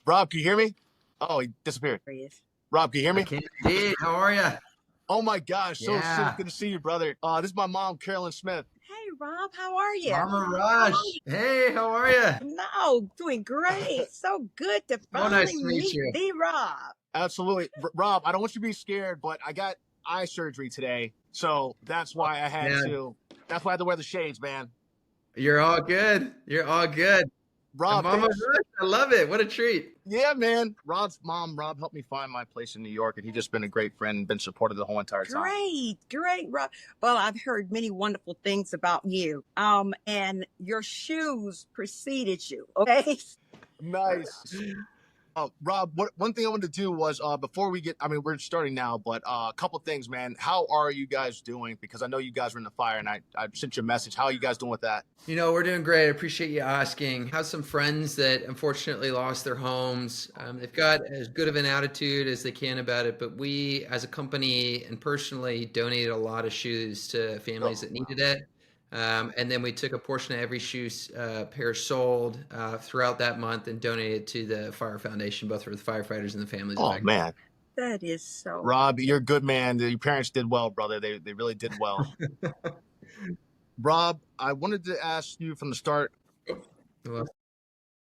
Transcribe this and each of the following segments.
Rob, can you hear me? Oh, he disappeared. There he is. Rob, can you hear I me? can indeed. How are you? Oh my gosh, so Yeah. good to see you, brother. This is my mom, Carolyn Smith. Hey, Rob, how are you? Mama Rush. Hey, how are you? No, doing great. So good to So finally nice to meet meet you. the Rob. Absolutely. Rob, I don't want you to be scared, but I got eye surgery today. So that's why I had Man, that's why I had to wear the shades, man. you're all good. You're all good. And Rob, Mama thanks. Rush, I love it. What a treat. Yeah, man. Rob's mom, Rob, helped me find my place in New York, and he's just been a great friend and been supportive the whole entire time. Great, Rob. Well, I've heard many wonderful things about you. And your shoes preceded you. Okay. Nice. Rob, one thing I wanted to do was before we get, I mean, we're starting now, but a couple things, man. How are you guys doing? Because I know you guys were in the fire, and I sent you a message. How are you guys doing with that? You know, we're doing great. I appreciate you asking. Have some friends that unfortunately lost their homes. They've got as good of an attitude as they can about it, but we, as a company and personally, donated a lot of shoes to families that needed it. And then we took a portion of every shoe pair sold throughout that month and donated to the Fire Foundation, both for the firefighters and the families. Oh, man. That is so. Rob, you're a good man. Your parents did well, brother. They really did well. Rob, I wanted to ask you from the start. Well,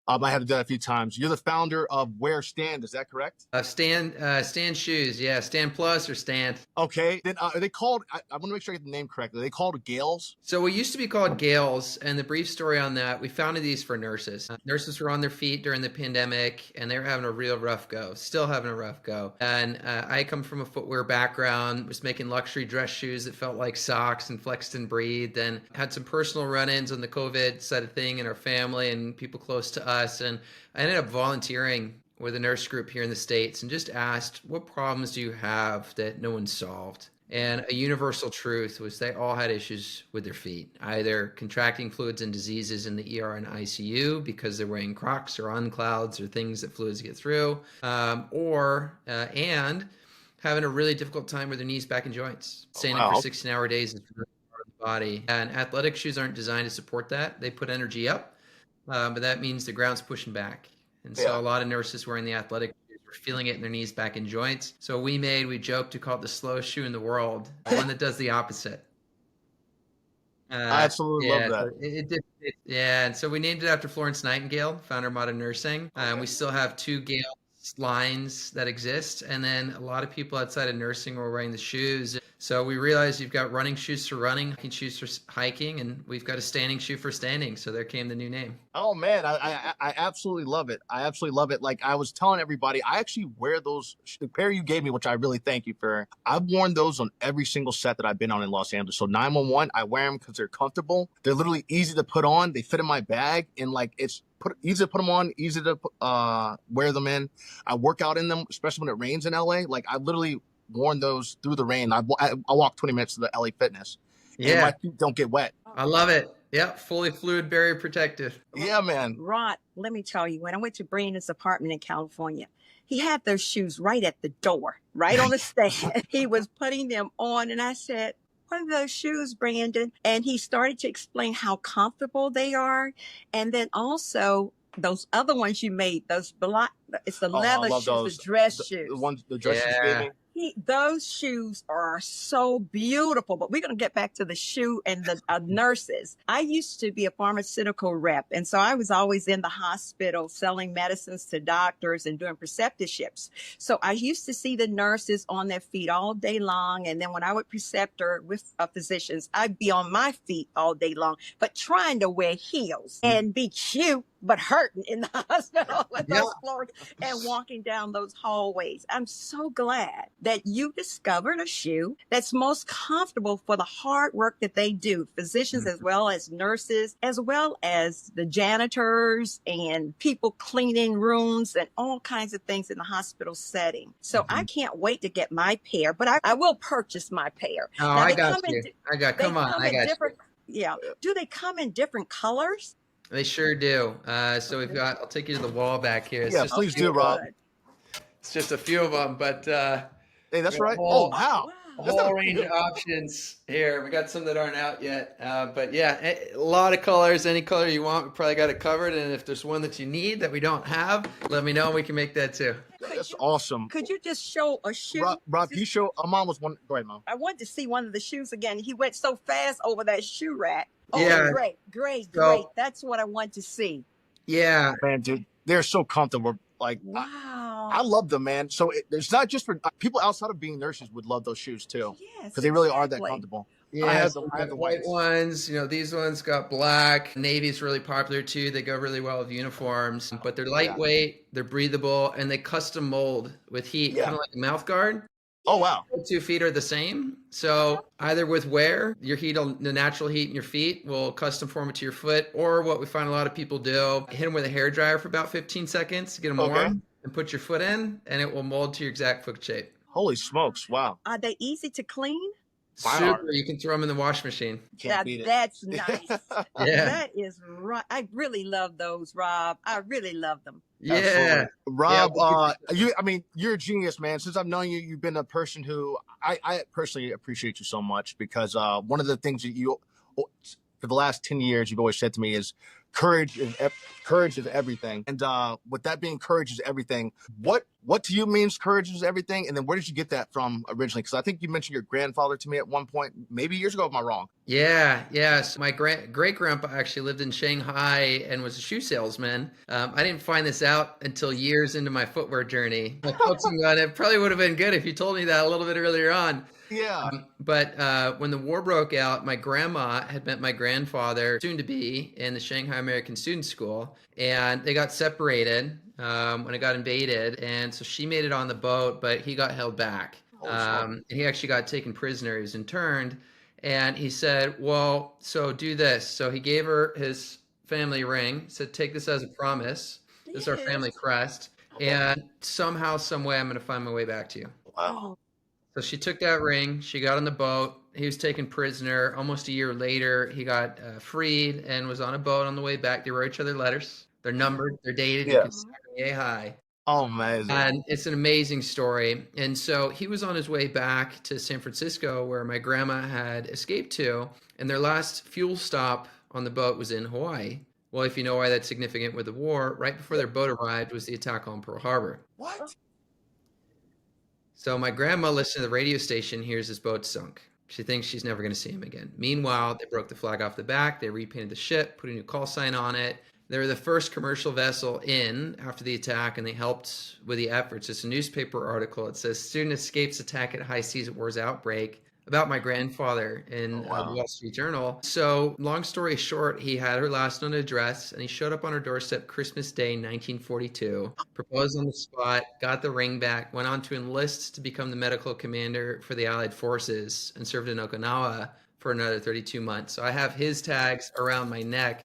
I had to do that a few times. You're the founder of Wear Stand, is that correct? Stand shoes, yeah. Stand Plus or Stand. Okay. Then are they called? I want to make sure I get the name correct. Are they called Gales? So we used to be called Gales, and the brief story on that, we founded these for nurses. Nurses were on their feet during the pandemic, and they were having a real rough go, still having a rough go. And I come from a footwear background, was making luxury dress shoes that felt like socks and flexed and breathed, and had some personal run-ins on the COVID side of thing in our family and people close to us. And I ended up volunteering with a nurse group here in the States and just asked, what problems do you have that no one solved? And a universal truth was they all had issues with their feet, either contracting fluids and diseases in the ER and ICU because they're wearing Crocs or on clouds or things that fluids get through, and having a really difficult time with their knees, back, and joints. Standing for 16-hour days is really part of the body. And athletic shoes aren't designed to support that. They put energy up. But that means the ground's pushing back. And so a lot of nurses wearing the athletic shoes were feeling it in their knees, back, and joints. So we joked to call it the slowest shoe in the world, one that does the opposite. I absolutely love that. And so we named it after Florence Nightingale, founder of modern nursing. We still have 2 Gale lines that exist, and then a lot of people outside of nursing were wearing the shoes. So we realized you've got running shoes for running, hiking shoes for hiking, and we've got a standing shoe for standing. So there came the new name. Oh man, I absolutely love it. I absolutely love it. Like I was telling everybody, I actually wear those. The pair you gave me, which I really thank you for. I've worn those on every single set that I've been on in Los Angeles. So 911, I wear them because they're comfortable. They're literally easy to put on. They fit in my bag, and like it's easy to put them on, easy to wear them in. I work out in them, especially when it rains in LA. Like I literally worn those through the rain. I walk 20 minutes to the LA Fitness. And my feet don't get wet. I love it. Yeah, fully fluid barrier protective. Yeah, man. Rod, let me tell you, when I went to Brandon's apartment in California, he had those shoes right at the door, right on the stand. He was putting them on, and I said, what are those shoes, Brandon? And he started to explain how comfortable they are. And then also those other ones you made, those it's the leather shoes, those. The dress shoes. The dress shoes you gave me. Those shoes are so beautiful, but we're going to get back to the shoe and the nurses. I used to be a pharmaceutical rep, and so I was always in the hospital selling medicines to doctors and doing preceptorships. So I used to see the nurses on their feet all day long, and then when I would preceptor with physicians, I'd be on my feet all day long, but trying to wear heels and be cute, but hurting in the hospital with those floors and walking down those hallways. I'm so glad that you discovered a shoe that's most comfortable for the hard work that they do, physicians as well as nurses, as well as the janitors and people cleaning rooms and all kinds of things in the hospital setting. So I can't wait to get my pair, but I will purchase my pair. Oh, I got you. I got you. Yeah. Do they come in different colors? They sure do. So I'll take you to the wall back here. It's please do, Rob. It's just a few of them, but hey, that's right. Oh, wow. whole range of options here. We got some that aren't out yet. But yeah, a lot of colors. Any color you want, we probably got it covered. And if there's one that you need that we don't have, let me know and we can make that too. That's awesome. Could you just show a shoe? Rob, you show. Mom was one. Go ahead, Mom. I wanted to see one of the shoes again. He went so fast over that shoe rack. Oh, Yeah. great. That's what I want to see. Yeah. Man, dude, they're so comfortable. Like, Wow. I love them, man. So it's not just for people outside of being nurses would love those shoes too, Yes, because they really are that exactly. comfortable. Yeah, I have so the white whites. ones. These ones got black. Navy's really popular too. They go really well with uniforms, but they're lightweight, they're breathable, and they custom mold with heat, Yeah. kind of like a mouth guard. Oh wow. The 2 feet are the same. So either with wear, the natural heat in your feet will custom form it to your foot, or what we find a lot of people do, hit them with a hairdryer for about 15 seconds, get them warm, and put your foot in, and it will mold to your exact foot shape. Holy smokes! Wow. Are they easy to clean? Super. You can throw them in the wash machine. Can't beat it. That's nice. Yeah. That is right. I really love those, Rob. I really love them. Yeah. Absolutely. Rob, Yeah. you're a genius, man. Since I've known you, you've been a person who I personally appreciate you so much, because one of the things that you, for the last 10 years, you've always said to me is courage is everything. And with that being courage is everything, what to you means courage is everything? And then where did you get that from originally? Because I think you mentioned your grandfather to me at one point, maybe years ago. Am I wrong? Yeah. So my great-grandpa actually lived in Shanghai and was a shoe salesman. I didn't find this out until years into my footwear journey. My coaching on it probably would have been good if you told me that a little bit earlier on. Yeah. But when the war broke out, my grandma had met my grandfather, soon to be, in the Shanghai American Student School, and they got separated when it got invaded. And so she made it on the boat, but he got held back. And he actually got taken prisoner. He was interned. And he said, well, so do this. So he gave her his family ring, said, take this as a promise. This is our family crest. And somehow, some way, I'm going to find my way back to you. Wow. So she took that ring. She got on the boat. He was taken prisoner. Almost a year later, he got freed and was on a boat on the way back. They wrote each other letters. They're numbered. They're dated. Yeah. You can see yay high. Oh, amazing. And it's an amazing story. And so he was on his way back to San Francisco, where my grandma had escaped to. And their last fuel stop on the boat was in Hawaii. Well, if you know why that's significant with the war, right before their boat arrived was the attack on Pearl Harbor. What? So my grandma listened to the radio station, hears his boat sunk. She thinks she's never going to see him again. Meanwhile, they broke the flag off the back. They repainted the ship, put a new call sign on it. They were the first commercial vessel in after the attack, and they helped with the efforts. It's a newspaper article. It says, student escapes attack at high seas at war's outbreak, about my grandfather in the Wall Street Journal. So long story short, he had her last known address, and he showed up on her doorstep Christmas Day, 1942, proposed on the spot, got the ring back, went on to enlist to become the medical commander for the Allied forces, and served in Okinawa for another 32 months. So I have his tags around my neck.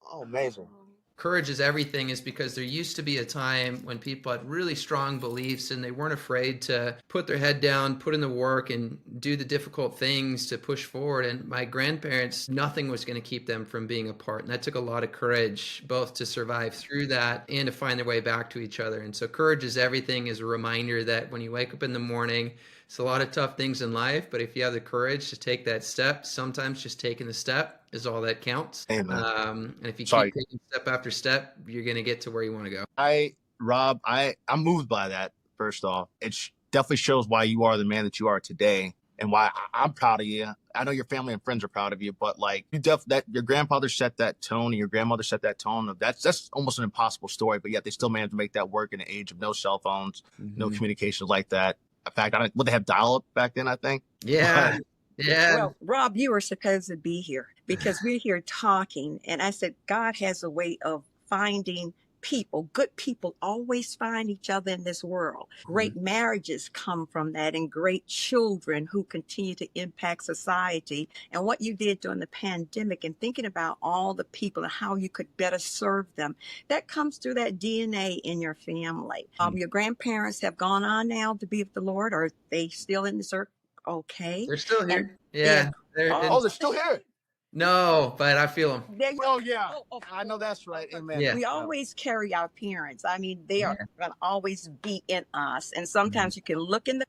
Oh, amazing. Courage is everything is because there used to be a time when people had really strong beliefs and they weren't afraid to put their head down, put in the work, and do the difficult things to push forward. And my grandparents, nothing was going to keep them from being apart. And that took a lot of courage, both to survive through that and to find their way back to each other. And so courage is everything is a reminder that when you wake up in the morning, it's a lot of tough things in life, but if you have the courage to take that step, sometimes just taking the step is all that counts. Amen. And if you keep taking step after step, you're going to get to where you want to go. Rob, I'm moved by that. First off, it definitely shows why you are the man that you are today, and why I'm proud of you. I know your family and friends are proud of you, but like that your grandfather set that tone and your grandmother set that tone of that's almost an impossible story, but yet they still managed to make that work in an age of no cell phones, no communications like that. In fact, they have dial-up back then, I think. Yeah. Yeah. Well, Rob, you were supposed to be here because we're here talking. And I said, God has a way of finding people. Good people always find each other in this world. Great marriages come from that, and great children who continue to impact society. And what you did during the pandemic and thinking about all the people and how you could better serve them, that comes through that DNA in your family. Your grandparents have gone on now to be with the Lord, or are they still in this earth? Okay. They're still here. And, Yeah. They're still here. No, but I feel them. Oh, yeah. I know that's right. Amen. Yeah. We always carry our parents. I mean, they are going to always be in us. And sometimes you can look in the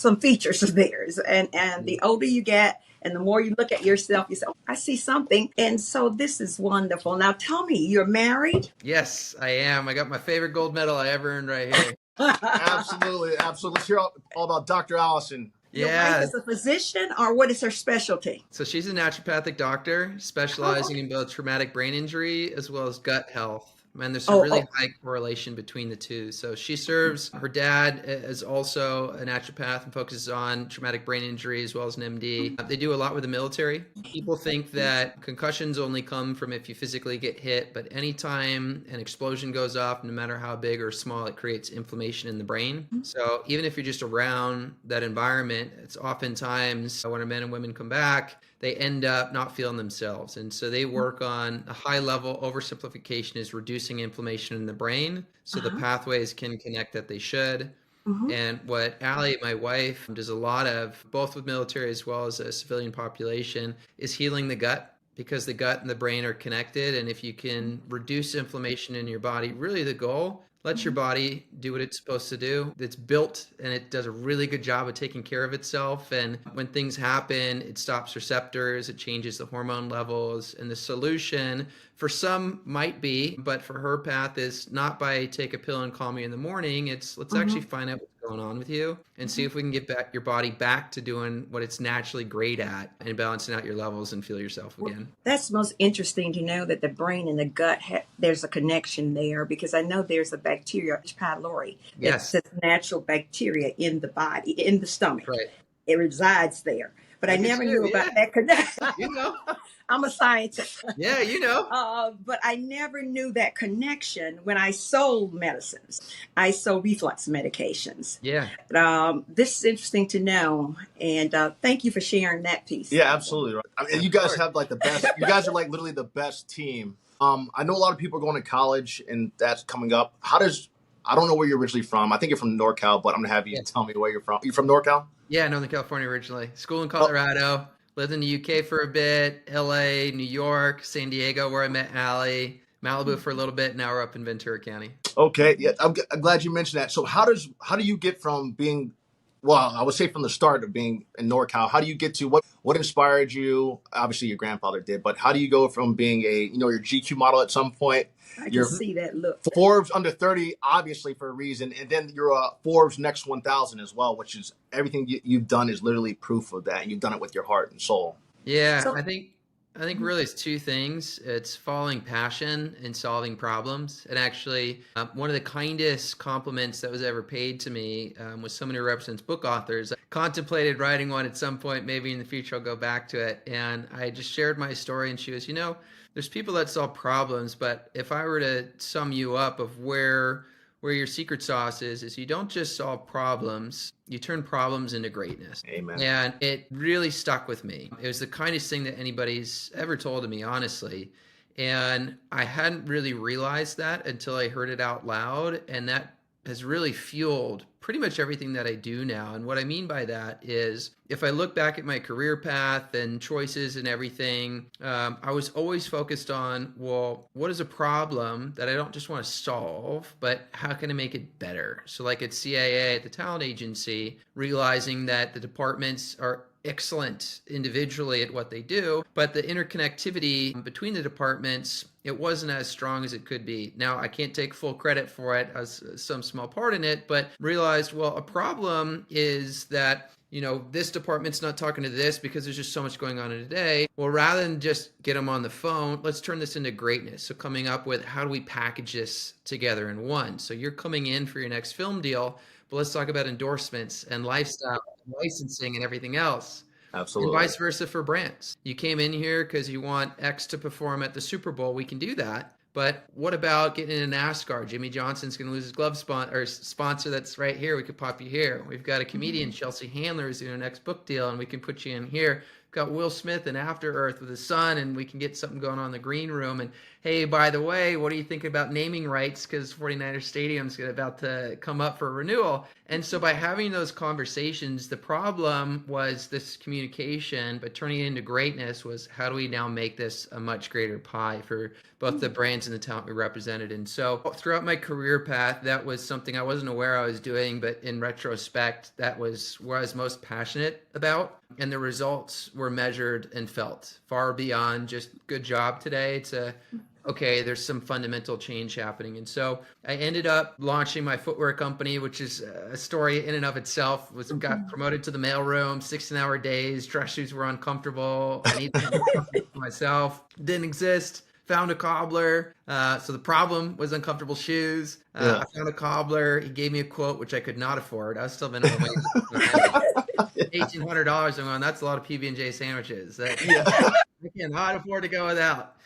some features of theirs. And the older you get and the more you look at yourself, you say, oh, I see something. And so this is wonderful. Now tell me, you're married? Yes, I am. I got my favorite gold medal I ever earned right here. Absolutely, absolutely. Let's hear all about Dr. Allison. Your wife Yeah. is a physician, or what is her specialty? So she's a naturopathic doctor specializing Oh, in both traumatic brain injury as well as gut health. And there's a oh, really oh. high correlation between the two. So she serves, her dad is also a naturopath and focuses on traumatic brain injury as well as an MD. They do a lot with the military. People think that concussions only come from if you physically get hit, but anytime an explosion goes off, no matter how big or small, it creates inflammation in the brain. So even if you're just around that environment, it's oftentimes when our men and women come back, they end up not feeling themselves. And so they work on a high level oversimplification is reducing inflammation in the brain so the pathways can connect that they should. Mhm. And what Allie, my wife, does a lot of, both with military as well as a civilian population, is healing the gut, because the gut and the brain are connected. And if you can reduce inflammation in your body, really the goal, let your body do what it's supposed to do. It's built and it does a really good job of taking care of itself. And when things happen, it stops receptors, it changes the hormone levels. And the solution for some might be, but for her path is not by take a pill and call me in the morning. It's let's actually find out what's going on with you and see if we can get back your body back to doing what it's naturally great at and balancing out your levels and feel yourself again. That's most interesting to know that the brain and the gut, there's a connection there, because I know there's a bacteria, H. pylori, Yes. that's natural bacteria in the body, in the stomach. Right. It resides there. But I Look at never you, knew yeah. about that connection. You know. I'm a scientist. Yeah, you know. But I never knew that connection when I sold medicines. I sold reflux medications. Yeah. This is interesting to know, and thank you for sharing that piece. Yeah, absolutely. Right. I mean, you guys have like the best. You guys are like literally the best team. I know a lot of people are going to college, and that's coming up. I don't know where you're originally from. I think you're from NorCal, but I'm gonna have you tell me where you're from. You from NorCal? Yeah, Northern California originally. School in Colorado. Lived in the UK for a bit. LA, New York, San Diego, where I met Allie. Malibu for a little bit. Now we're up in Ventura County. Okay, yeah, I'm glad you mentioned that. So how do you get from being, well, I would say from the start of being in NorCal, how do you get to what inspired you? Obviously, your grandfather did, but how do you go from being your GQ model at some point? I can You're see that look. Forbes under 30, obviously for a reason, and then you're a Forbes Next 1000 as well, which is everything you've done is literally proof of that, and you've done it with your heart and soul. Yeah, So, I think really it's two things. It's following passion and solving problems. And actually, one of the kindest compliments that was ever paid to me was someone who represents book authors. I contemplated writing one at some point. Maybe in the future I'll go back to it. And I just shared my story, and she was, there's people that solve problems, but if I were to sum you up of where your secret sauce is you don't just solve problems, you turn problems into greatness. Amen. And it really stuck with me. It was the kindest thing that anybody's ever told to me, honestly. And I hadn't really realized that until I heard it out loud. And that has really fueled pretty much everything that I do now. And what I mean by that is if I look back at my career path and choices and everything, I was always focused on, well, what is a problem that I don't just want to solve, but how can I make it better? So like at CIA, at the talent agency, realizing that the departments are excellent individually at what they do, but the interconnectivity between the departments, it wasn't as strong as it could be. Now, I can't take full credit for it as some small part in it, but realized, well, a problem is that this department's not talking to this because there's just so much going on in a day. Well, rather than just get them on the phone, let's turn this into greatness. So coming up with how do we package this together in one? So you're coming in for your next film deal, but let's talk about endorsements and lifestyle and licensing and everything else. Absolutely. And vice versa for brands. You came in here because you want X to perform at the Super Bowl. We can do that. But what about getting in a NASCAR? Jimmy Johnson's going to lose his glove sponsor that's right here. We could pop you here. We've got a comedian, Chelsea Handler, who's doing her next book deal, and we can put you in here. got Will Smith and After Earth with his son, and we can get something going on in the green room. And hey, by the way, what do you think about naming rights? Because 49ers Stadium's about to come up for renewal. And so by having those conversations, the problem was this communication, but turning it into greatness was, how do we now make this a much greater pie for both the brands and the talent we represented? And so throughout my career path, that was something I wasn't aware I was doing, but in retrospect, that was where I was most passionate about. And the results were measured and felt far beyond just good job today to, okay, there's some fundamental change happening. And so I ended up launching my footwear company, which is a story in and of itself. Got promoted to the mailroom, 16-hour days, dress shoes were uncomfortable. I needed something for myself. Didn't exist. Found a cobbler. So the problem was uncomfortable shoes. I found a cobbler. He gave me a quote, which I could not afford. I was still minimum wage. $1,800. I'm going, that's a lot of PB&J sandwiches. I cannot afford to go without.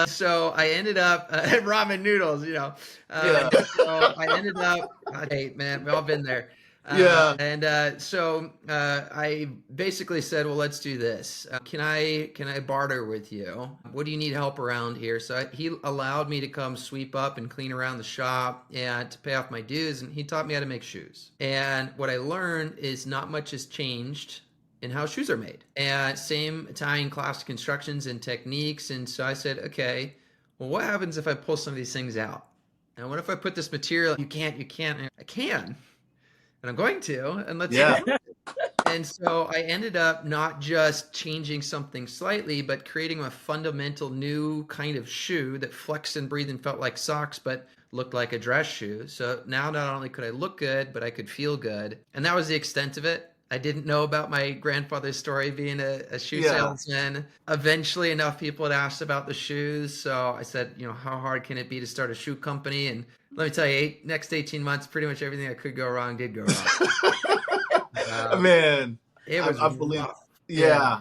So I ended up at ramen noodles, So I ended up, hey man, we've all been there. So I basically said, well, let's do this. Can I barter with you? What do you need help around here? So he allowed me to come sweep up and clean around the shop and to pay off my dues. And he taught me how to make shoes. And what I learned is not much has changed in how shoes are made. And same Italian classic constructions and techniques. And so I said, okay, well, what happens if I pull some of these things out? And what if I put this material? You can't. I can. And I'm going to, and let's see. And so I ended up not just changing something slightly, but creating a fundamental new kind of shoe that flexed and breathed and felt like socks, but looked like a dress shoe. So now not only could I look good, but I could feel good. And that was the extent of it. I didn't know about my grandfather's story being a shoe salesman. Eventually, enough people had asked about the shoes. So I said, how hard can it be to start a shoe company? And let me tell you, next 18 months, pretty much everything that could go wrong did go wrong. Man, it was I believe. rough. Yeah.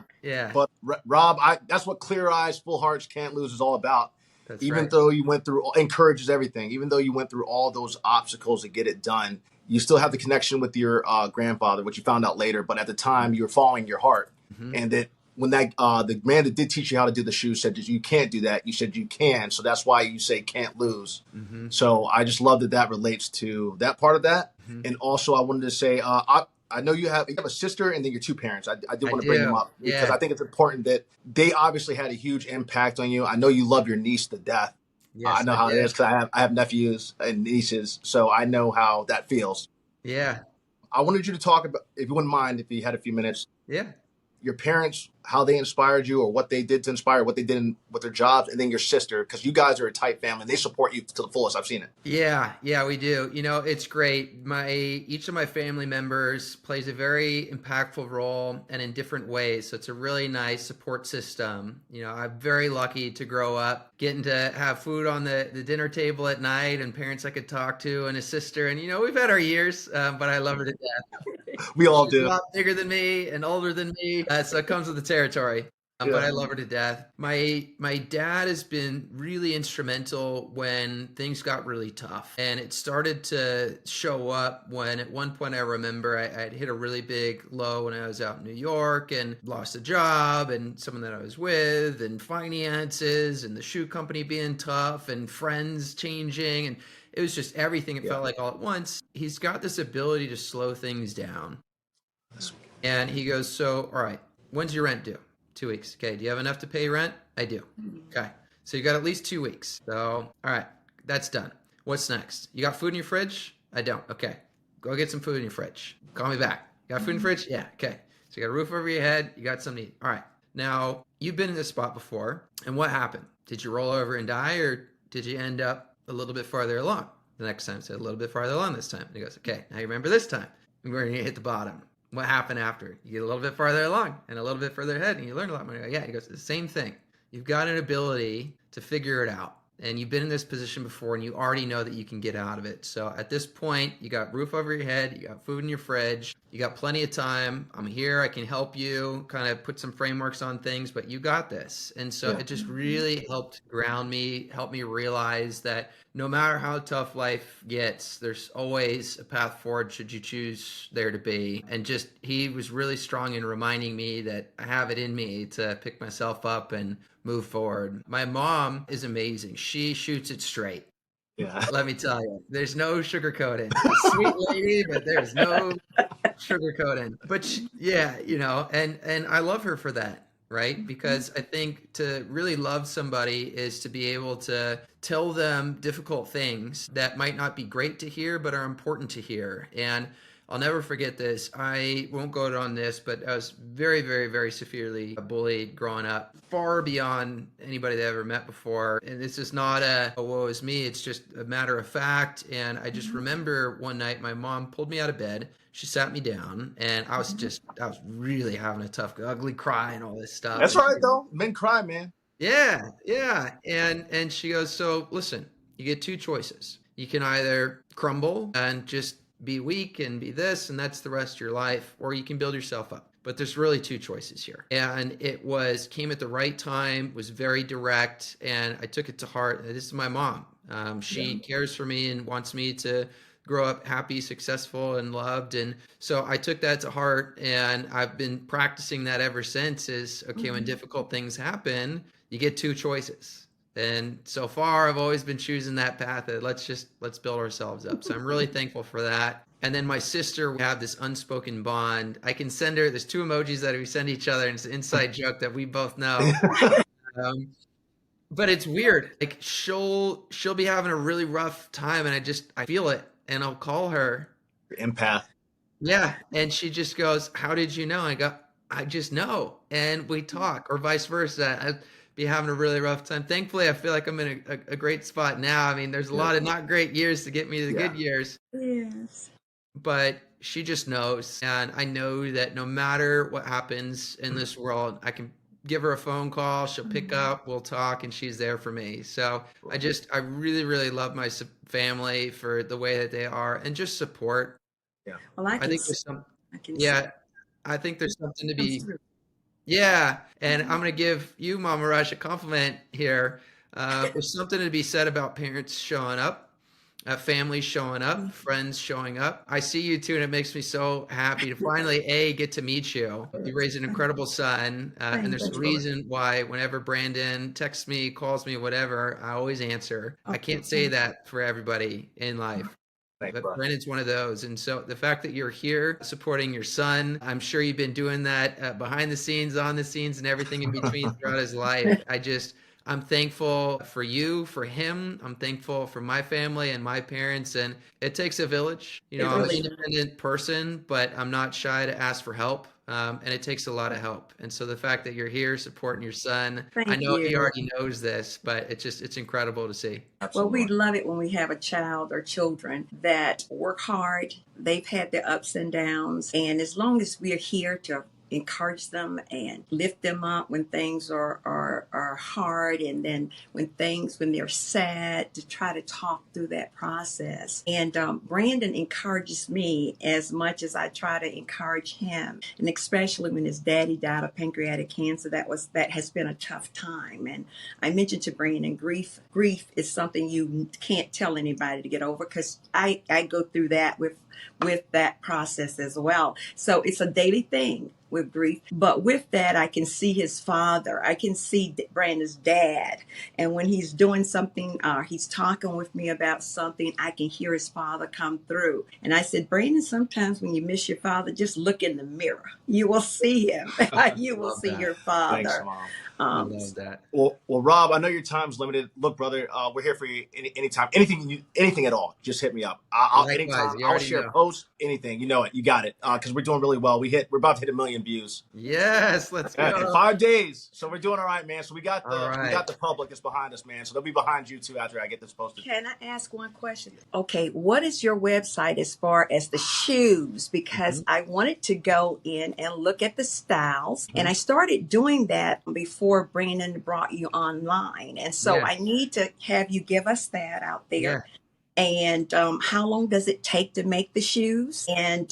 But Rob, that's what Clear Eyes, Full Hearts, Can't Lose is all about. That's even though you went through, encourages everything. Even though you went through all those obstacles to get it done, you still have the connection with your grandfather, which you found out later. But at the time, you were following your heart. And that when the man that did teach you how to do the shoes said that you can't do that, you said you can. So that's why you say can't lose. So I just love that relates to that part of that. And also I wanted to say, I know you have a sister and then your two parents. I did want to bring them up because I think it's important that they obviously had a huge impact on you. I know you love your niece to death. Yes, I know how it is because I have nephews and nieces, so I know how that feels. Yeah. I wanted you to talk about, if you wouldn't mind, if you had a few minutes. Yeah. Your parents, how they inspired you or what they did to inspire, what they did with their jobs, and then your sister, because you guys are a tight family. They support you to the fullest. I've seen it. Yeah, we do. It's great. Each of my family members plays a very impactful role and in different ways. So it's a really nice support system. I'm very lucky to grow up getting to have food on the dinner table at night and parents I could talk to and a sister. And, we've had our years, but I love her to death. We all She's do. A lot bigger than me and older than me. So it comes with the territory. But I love her to death. My dad has been really instrumental when things got really tough. And it started to show up when at one point I remember I'd hit a really big low when I was out in New York and lost a job and someone that I was with and finances and the shoe company being tough and friends changing. And it was just everything. It felt like all at once. He's got this ability to slow things down. And he goes, so, all right, when's your rent due? 2 weeks. Okay. Do you have enough to pay rent? I do. Okay. So you got at least 2 weeks. So, all right, that's done. What's next? You got food in your fridge? I don't. Okay. Go get some food in your fridge. Call me back. You got food in your fridge? Yeah. Okay. So you got a roof over your head. You got something to eat. All right. Now, you've been in this spot before. And what happened? Did you roll over and die or did you end up a little bit farther along? The next time, said a little bit farther along this time. And he goes, okay, now you remember this time. We're going to hit the bottom. What happened after? You get a little bit farther along and a little bit further ahead and you learn a lot more. Yeah, he goes, the same thing. You've got an ability to figure it out. and you've been in this position before and you already know that you can get out of it. So at this point, you got roof over your head, you got food in your fridge, you got plenty of time. I'm here, I can help you, kind of put some frameworks on things, but you got this. And so it just really helped ground me, helped me realize that no matter how tough life gets, there's always a path forward should you choose there to be. And just, he was really strong in reminding me that I have it in me to pick myself up and move forward. My mom is amazing. She shoots it straight. Yeah. Let me tell you, there's no sugarcoating. Sweet lady, but there's no sugarcoating. But she, yeah, you know, and I love her for that, right? Because I think to really love somebody is to be able to tell them difficult things that might not be great to hear, but are important to hear. And I'll never forget this. I won't go on this, but I was very, very, very severely bullied growing up, far beyond anybody that I ever met before. And this is not a woe is me. It's just a matter of fact. And I just remember one night my mom pulled me out of bed. She sat me down, and I was really having a tough, ugly cry and all this stuff. That's all right, though. Men cry, man. Yeah, yeah. And she goes, so listen, you get two choices. You can either crumble and just be weak and be this, and that's the rest of your life, or you can build yourself up. But there's really two choices here. And it came at the right time, was very direct, and I took it to heart. This is my mom. She cares for me and wants me to grow up happy, successful, and loved. And so I took that to heart, and I've been practicing that ever since is, okay, when difficult things happen, you get two choices. And so far, I've always been choosing that path of let's build ourselves up. So I'm really thankful for that. And then my sister, we have this unspoken bond. I can send her, there's two emojis that we send each other, and it's an inside joke that we both know. But it's weird. Like she'll be having a really rough time, and I feel it, and I'll call her. Empath. Yeah. And she just goes, how did you know? I go, I just know. And we talk, or vice versa. Be having a really rough time. Thankfully, I feel like I'm in a great spot now. I mean, there's a lot of not great years to get me to the good years. Yes. But she just knows. And I know that no matter what happens in this world, I can give her a phone call. She'll pick up, we'll talk, and she's there for me. So I really, really love my family for the way that they are and just support. Yeah. Well, I think there's I think there's something to be. Yeah, and I'm going to give you, Mama Rush, a compliment here. There's something to be said about parents showing up, families showing up, friends showing up. I see you too, and it makes me so happy to finally, get to meet you. You raised an incredible son, and there's a reason why whenever Brandon texts me, calls me, whatever, I always answer. I can't say that for everybody in life. But Brandon's one of those. And so the fact that you're here supporting your son, I'm sure you've been doing that behind the scenes, on the scenes, and everything in between throughout his life. I'm thankful for you, for him. I'm thankful for my family and my parents. And it takes a village. You know, I'm an independent person, but I'm not shy to ask for help. And it takes a lot of help. And so the fact that you're here supporting your son, I know he already knows this, but it's incredible to see. Absolutely. Well, we love it when we have a child or children that work hard. They've had their ups and downs. And as long as we're here to encourage them and lift them up when things are hard, and then when they're sad, to try to talk through that process. And Brandon encourages me as much as I try to encourage him, and especially when his daddy died of pancreatic cancer, that has been a tough time. And I mentioned to Brandon, grief is something you can't tell anybody to get over, because I go through that with that process as well. So it's a daily thing with grief. But with that, I can see his father. I can see Brandon's dad. And when he's doing something, he's talking with me about something, I can hear his father come through. And I said, Brandon, sometimes when you miss your father, just look in the mirror. You will see him. You will see your father. Thanks, Mom. I love that. Well, Rob, I know your time's limited. Look, brother, we're here for you anytime. Anything at all, just hit me up. Anytime. I'll share posts, anything. You know it. You got it. Because we're doing really well. We're about to hit 1 million views. Yes, let's go. In 5 days. So we're doing all right, man. So we got the public that's behind us, man. So they'll be behind you too after I get this posted. Can I ask one question? Okay, what is your website as far as the shoes? Because I wanted to go in and look at the styles, and I started doing that before before Brandon brought you online. And so Yeah. I need to have you give us that out Yeah. there. And how long does it take to make the shoes? And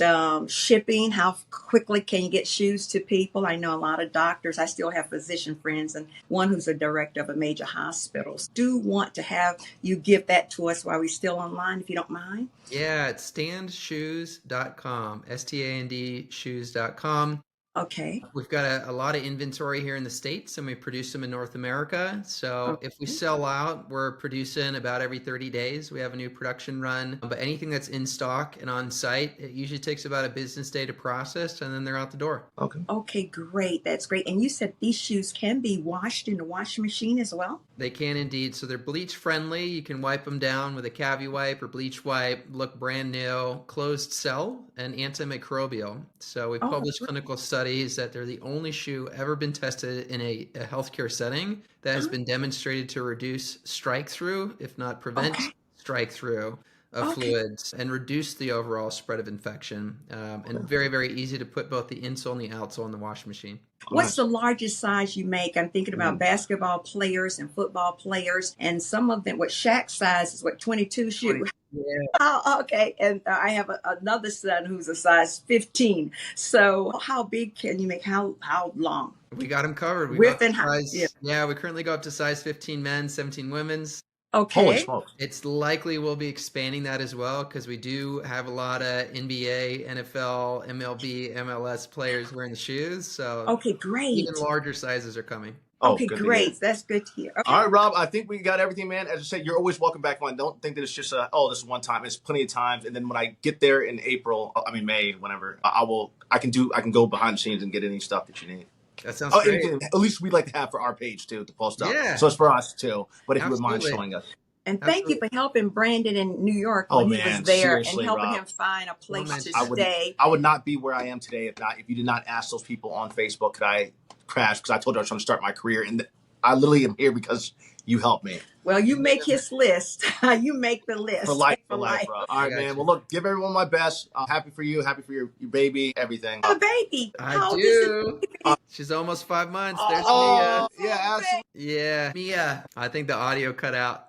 shipping, how quickly can you get shoes to people? I know a lot of doctors, I still have physician friends, and one who's a director of a major hospital. Do want to have you give that to us while we're still online, if you don't mind. Yeah, it's standshoes.com, STAND shoes.com. Okay. We've got a lot of inventory here in the States and we produce them in North America. So if we Okay. sell out, we're producing about every 30 days. We have a new production run. But anything that's in stock and on site, it usually takes about a business day to process and then they're out the door. Okay. Okay, great. That's great. And you said these shoes can be washed in the washing machine as well? They can indeed. So they're bleach friendly. You can wipe them down with a cavi wipe or bleach wipe, look brand new, closed cell, and antimicrobial. So we Oh, published clinical studies that they're the only shoe ever been tested in a healthcare setting that has been demonstrated to reduce strike through, if not prevent okay. strike through of Okay. fluids and reduce the overall spread of infection. And very, very easy to put both the insole and the outsole in the washing machine. What's the largest size you make? I'm thinking about basketball players and football players, and some of them, what Shaq size is what, 22 shoe. Yeah. Oh, okay. And I have another son who's a size 15. So how big can you make? How long? We got them covered. We Width got and height. Yeah. yeah, we currently go up to size 15 men's, 17 women's. Holy Okay. smokes. It's likely we'll be expanding that as well because we do have a lot of NBA, NFL, MLB, MLS players wearing the shoes. So Okay, even great. larger sizes are coming. Oh, Okay, good to hear. great. That's good to hear. Okay. All right, Rob, I think we got everything, man. As I said, you're always welcome back on. Don't think that it's just this is one time. It's plenty of times. And then when I get there in April, May, whenever, I can go behind the scenes and get any stuff that you need. That sounds Oh, great. and at least we'd like to have for our page too, to post up. Yeah. So it's for us too. But if you would mind Absolutely. showing us. And thank you for helping Brandon in New York Oh, when he man, was there seriously, and helping Rob. him find a place man, to I would stay. I would not be where I am today if you did not ask those people on Facebook could I crash, because I told you I was trying to start my career, and I literally am here because you helped me. Well, you make his list. You make the list. For life, bro. All right, Gotcha. man. Well, look, give everyone my best. I'm happy for you, happy for your baby, everything. Oh, baby. I How old is do. it? She's almost 5 months. There's Oh, Mia. yeah, absolutely. Yeah, Mia. I think the audio cut out.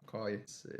Call you. Let's see.